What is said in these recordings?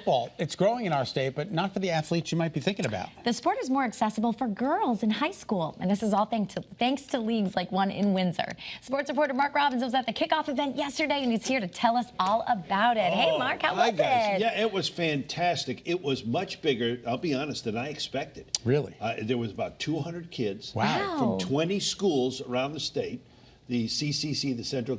football. It's growing in our state, but not for the athletes you might be thinking about. The sport is more accessible for girls in high school, and this is all thanks to leagues like one in Windsor. Sports reporter Mark Robbins was at the kickoff event yesterday, and he's here to tell us all about it. Hey, Mark, how was it? Yeah, it was fantastic. It was much bigger, I'll be honest, than I expected. Really? There was about 200 kids Wow. from 20 schools around the state. The CCC, the Central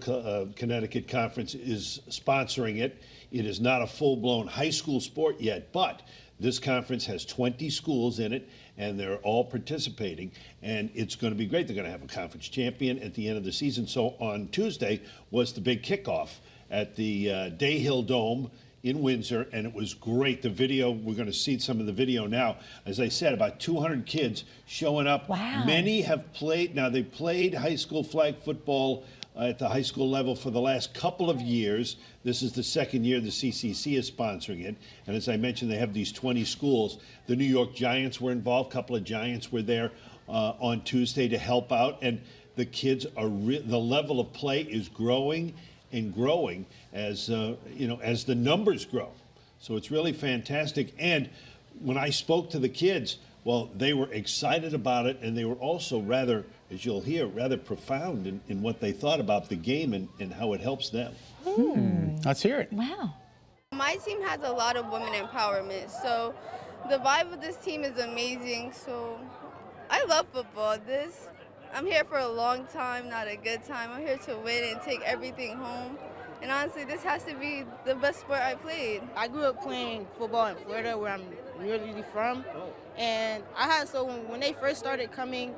Connecticut Conference, is sponsoring it. It is not a full-blown high school sport yet, but this conference has 20 schools in it, and they're all participating, and it's going to be great. They're going to have a conference champion at the end of the season. So on Tuesday was the big kickoff at the Dayhill Dome in Windsor, and it was great. The video, we're going to see some of the video now. As I said, about 200 kids showing up. Wow. Many have played, now they played high school flag football at the high school level for the last couple of years. This is the second year the CCC is sponsoring it. And as I mentioned, they have these 20 schools. The New York Giants were involved. A couple of Giants were there on Tuesday to help out. And the kids are, the level of play is growing and growing as as the numbers grow. So it's really fantastic. And when I spoke to the kids, well, they were excited about it, and they were also rather, as you'll hear, rather profound in what they thought about the game and how it helps them. Let's hear it. Wow. My team has a lot of women empowerment, so the vibe of this team is amazing. So I love football. I'm here for a long time, not a good time. I'm here to win and take everything home. And honestly, this has to be the best sport I played. I grew up playing football in Florida, where I'm originally from. And when they first started coming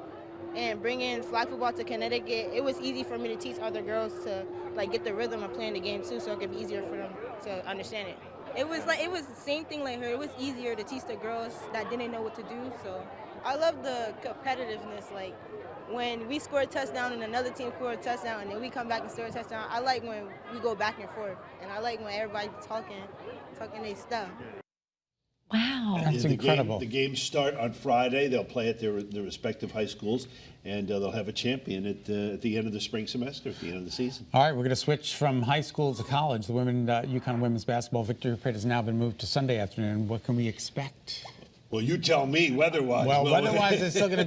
and bringing flag football to Connecticut, it was easy for me to teach other girls to get the rhythm of playing the game too, so it could be easier for them to understand it. It was the same thing like her. It was easier to teach the girls that didn't know what to do. So I love the competitiveness. Like when we score a touchdown and another team score a touchdown and then we come back and score a touchdown. I like when we go back and forth, and I like when everybody's talking their stuff. Wow. That's incredible. The games start on Friday. They'll play at their respective high schools, and they'll have a champion at the end of the spring semester, at the end of the season. All right, we're going to switch from high school to college. The UConn women's basketball victory parade has now been moved to Sunday afternoon. What can we expect? Well, you tell me weather-wise. Well, weather-wise, it's not going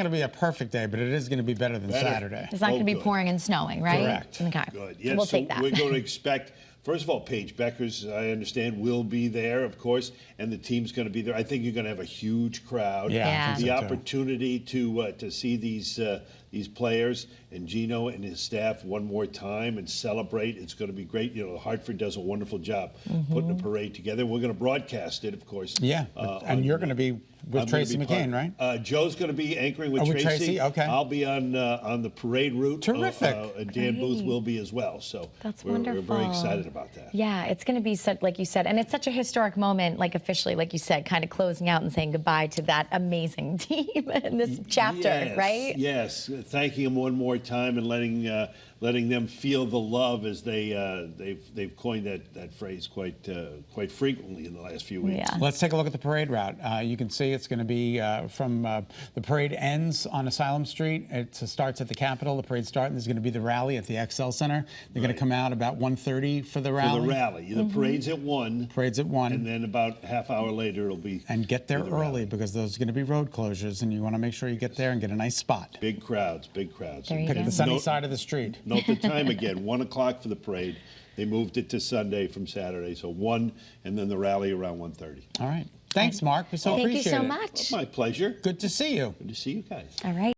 to be a perfect day, but it is going to be better than Saturday. It's not going to be good. pouring and snowing, right? Correct. Okay. Good. Yes, We'll so take that. We're going to expect, first of all, Paige Beckers, I understand, will be there, of course, and the team's going to be there. I think you're going to have a huge crowd. Yeah. I The think so, too. opportunity to see these players and Gino and his staff one more time and celebrate. It's going to be great. Hartford does a wonderful job putting a parade together. We're going to broadcast it, of course. Yeah, and you're going to be with Tracy McCain, right? Joe's going to be anchoring with with Tracy. Okay. I'll be on the parade route. Terrific. And Dan Booth Great. will be as well. So That's we're very wonderful. excited about that. Yeah, it's going to be such, like you said, and it's such a historic moment, like officially, like you said, kind of closing out and saying goodbye to that amazing team in this chapter, Yes, right? Yes, thanking them one more time and letting them feel the love as they've coined that phrase quite frequently in the last few weeks. Yeah. Let's take a look at the parade route. You can see it's going to be from the parade ends on Asylum Street. It starts at the Capitol. The parade starts, and there's going to be the rally at the XL Center. They're going to come out about 1:30 for the rally. For the rally. The parade's at 1. Parade's at 1. And then about half hour later it'll be. And get there the early rally. because there's going to be road closures, and you want to make sure you get there and get a nice spot. Big crowds, big crowds. There you Pick go. the sunny Note- side of the street. Note the time again, 1 o'clock for the parade. They moved it to Sunday from Saturday, so 1, and then the rally around 1:30. All right. Thanks, Mark. We so Thank you appreciate so it. much. My pleasure. Good to see you. Good to see you guys. All right.